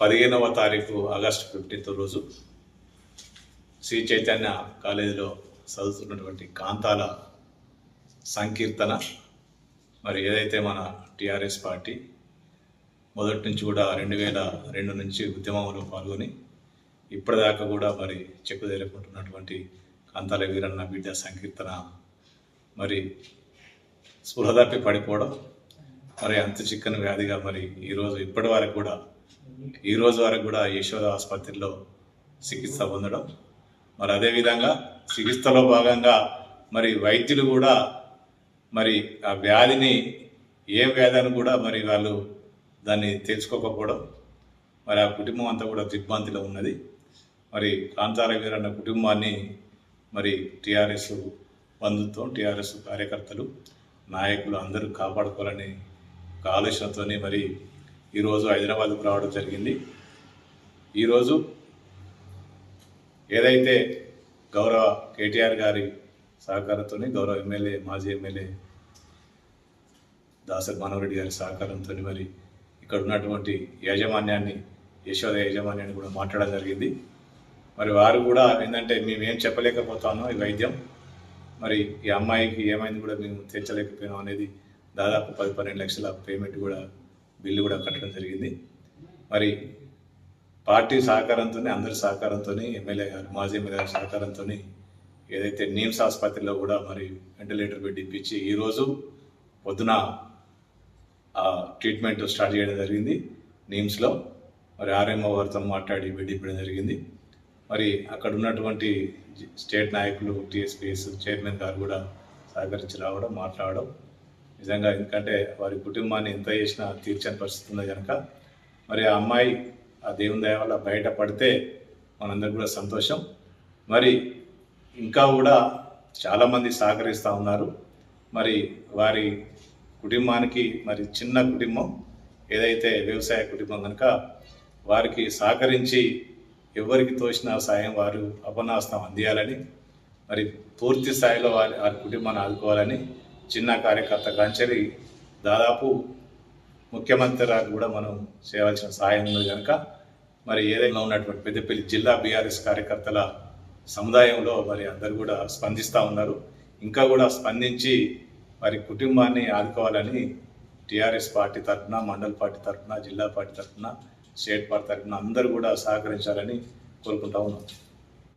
15వ తారీఖు ఆగస్టు 15వ రోజు శ్రీ చైతన్య కాలేజీలో చదువుతున్నటువంటి కాంతాల సంకీర్తన మరి ఏదైతే మన టీఆర్ఎస్ పార్టీ మొదటి నుంచి కూడా 2002 నుంచి ఉద్యమంలో పాల్గొని ఇప్పటిదాకా కూడా మరి చెక్కుదేరుకుంటున్నటువంటి కాంతాల వీరన్న బిడ్డ సంకీర్తన మరి స్పృహ తప్పి పడిపోవడం, మరి అంత చిక్కని వ్యాధిగా మరి ఇప్పటి వరకు కూడా ఈ రోజు వరకు కూడా యశోద ఆసుపత్రిలో చికిత్స పొందడం, మరి అదేవిధంగా చికిత్సలో భాగంగా మరి వైద్యులు కూడా మరి ఆ వ్యాధిని ఏం వ్యాధి అని కూడా మరి వాళ్ళు దాన్ని తెలుసుకోకపోవడం, మరి ఆ కుటుంబం అంతా కూడా దిగ్భ్రాంతిలో ఉన్నది. మరి కాంతాల వీరన్న కుటుంబాన్ని మరి టీఆర్ఎస్ బంధుత్వం, టీఆర్ఎస్ కార్యకర్తలు, నాయకులు అందరూ కాపాడుకోవాలని ఒక ఆలోచనతోనే మరి ఈరోజు హైదరాబాద్కు రావడం జరిగింది. ఈరోజు ఏదైతే గౌరవ కేటీఆర్ గారి సహకారంతో, గౌరవ ఎమ్మెల్యే, మాజీ ఎమ్మెల్యే దాసరి మనోహరెడ్డి గారి సహకారంతో మరి ఇక్కడ ఉన్నటువంటి యాజమాన్యాన్ని, యశోద యాజమాన్యాన్ని కూడా మాట్లాడడం జరిగింది. మరి వారు కూడా ఏంటంటే మేమేం చెప్పలేకపోతామో ఈ వైద్యం, మరి ఈ అమ్మాయికి ఏమైంది కూడా మేము తెచ్చలేకపోయినాం అనేది దాదాపు 10-12 లక్షల పేమెంట్ కూడా బిల్లు కూడా కట్టడం జరిగింది. మరి పార్టీ సహకారంతో, అందరి సహకారంతో, ఎమ్మెల్యే గారు, మాజీ ఎమ్మెల్యే గారి సహకారంతో ఏదైతే నిమ్స్ ఆసుపత్రిలో కూడా మరి వెంటిలేటర్ బెడ్ ఇప్పించి ఈరోజు పొద్దున ఆ ట్రీట్మెంట్ స్టార్ట్ చేయడం జరిగింది నిమ్స్లో. మరి ఆర్ఎంఓ గారితో మాట్లాడి బెడ్ ఇప్పడం జరిగింది. మరి అక్కడ ఉన్నటువంటి స్టేట్ నాయకులు, టీఎస్పీఎస్ చైర్మన్ గారు కూడా సహకరించి రావడం, మాట్లాడడం నిజంగా, ఎందుకంటే వారి కుటుంబాన్ని ఎంత చేసినా తీర్చని పరిస్థితి ఉంది కనుక మరి ఆ అమ్మాయి ఆ దేవుని దయ వల్ల బయటపడితే మనందరూ కూడా సంతోషం. మరి ఇంకా కూడా చాలామంది సహకరిస్తూ ఉన్నారు. మరి వారి కుటుంబానికి మరి చిన్న కుటుంబం, ఏదైతే వ్యవసాయ కుటుంబం కనుక వారికి సహకరించి ఎవరికి తోచిన సాయం వారు అపనాస్తం అందియాలని, మరి పూర్తి స్థాయిలో వారి కుటుంబాన్ని ఆదుకోవాలని చిన్న కార్యకర్త కాంచెలి దాదాపు ముఖ్యమంత్రి కూడా మనం చేయవలసిన సాయం ఉంది కనుక మరి ఏదైనా ఉన్నటువంటి పెద్దపల్లి జిల్లా బీఆర్ఎస్ కార్యకర్తల సముదాయంలో మరి అందరూ కూడా స్పందిస్తూ ఉన్నారు. ఇంకా కూడా స్పందించి వారి కుటుంబాన్ని ఆదుకోవాలని టీఆర్ఎస్ పార్టీ తరఫున, మండల పార్టీ తరఫున, జిల్లా పార్టీ తరఫున, స్టేట్ పార్టీ తరఫున అందరూ కూడా సహకరించాలని కోరుకుంటా ఉన్నాం.